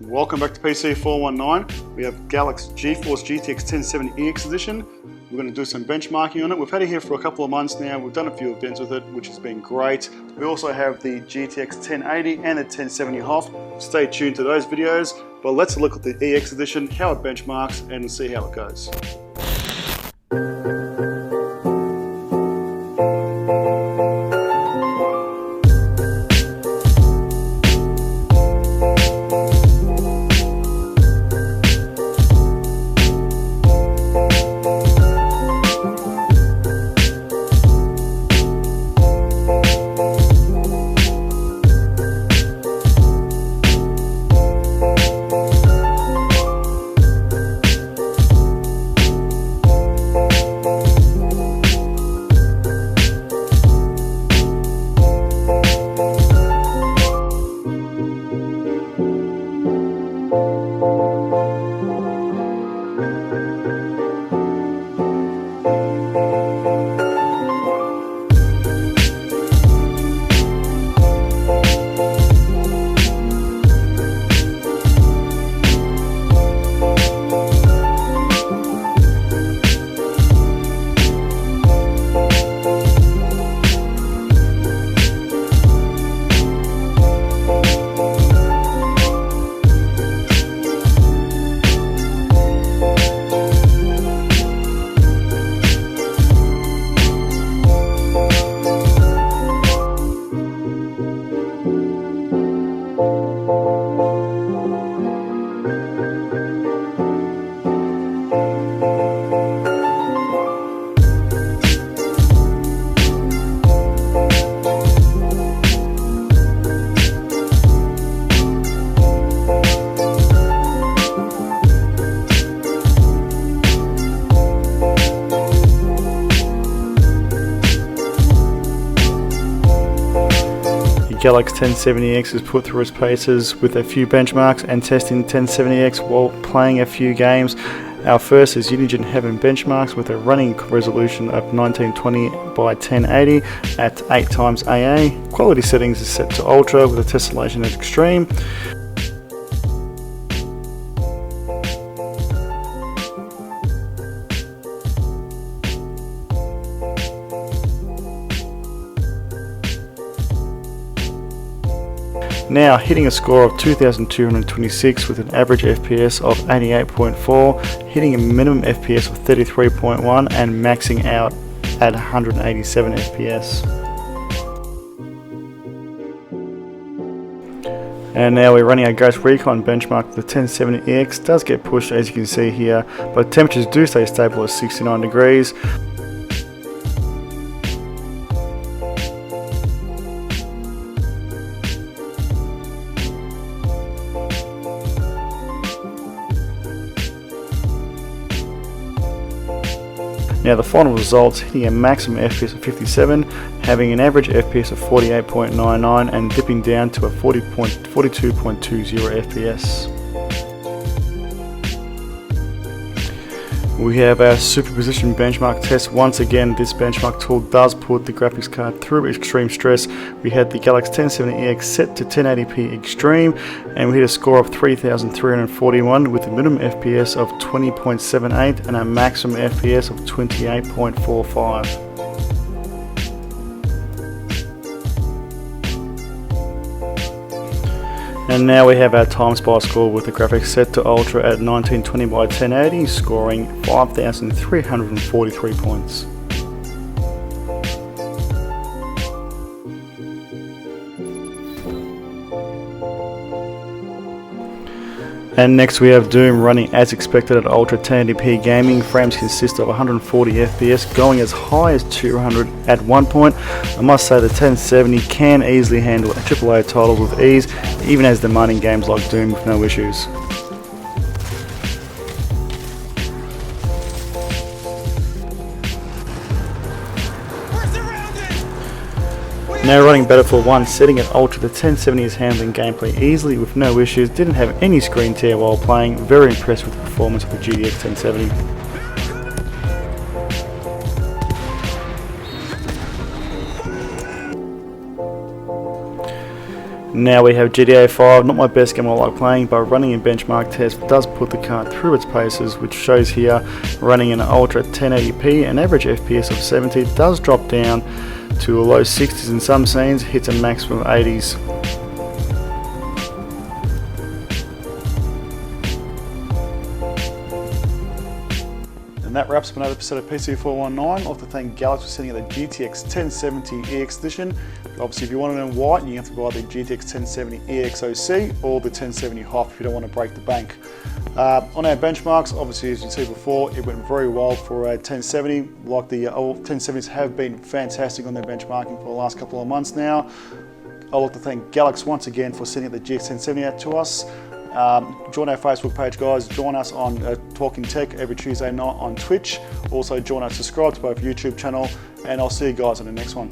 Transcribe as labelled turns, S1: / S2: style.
S1: Welcome back to PC419. We have Galax GeForce GTX 1070 EX edition. We're going to do some benchmarking on it. We've had it here for a couple of months now. We've done a few events with it, which has been great. We also have the GTX 1080 and the 1070 HOF. Stay tuned to those videos. But let's look at the EX edition, how it benchmarks, and see how it goes. Galax 1070X is put through its paces with a few benchmarks and testing 1070X while playing a few games. Our first is Unigine Heaven benchmarks with a running resolution of 1920 by 1080 at 8x AA. Quality settings is set to Ultra with a tessellation at Extreme. Now hitting a score of 2226 with an average FPS of 88.4, hitting a minimum FPS of 33.1 and maxing out at 187 FPS. And now we're running our Ghost Recon benchmark. The 1070EX does get pushed, as you can see here, but temperatures do stay stable at 69 degrees. Now the final results, hitting a maximum FPS of 57, having an average FPS of 48.99 and dipping down to a 42.20 FPS. We have our superposition benchmark test. Once again, this benchmark tool does put the graphics card through extreme stress. We had the Galax 1070EX set to 1080p extreme and we hit a score of 3341 with a minimum FPS of 20.78 and a maximum FPS of 28.45. And now we have our time spy score with the graphics set to Ultra at 1920 by 1080, scoring 5,343 points. And next we have Doom running as expected at Ultra 1080p gaming. Frames consist of 140 FPS, going as high as 200 at one point. I must say the 1070 can easily handle AAA titles with ease, even as demanding games like Doom with no issues. Now running Battlefield 1, setting at Ultra, the 1070 is handling gameplay easily with no issues, didn't have any screen tear while playing, very impressed with the performance of the GTX 1070. Now we have GTA 5, not my best game I like playing, but running a benchmark test does put the card through its paces, which shows here running in Ultra 1080p, an average FPS of 70, does drop down to a low 60s in some scenes, hits a maximum 80s. And that wraps up another episode of PC419. I'd like to thank Galax for sending out the GTX 1070 EX edition. Obviously, if you want to know white, you have to buy the GTX 1070 EXOC or the 1070 HOP if you don't want to break the bank. On our benchmarks, obviously, as you see before, it went very well for 1070. Like the old 1070s have been fantastic on their benchmarking for the last couple of months now. I'd like to thank Galax once again for sending the GTX 1070 out to us. Join our Facebook page, guys. Join us on Talking Tech every Tuesday night on Twitch. Also join us, subscribe to both YouTube channel, and I'll see you guys on the next one.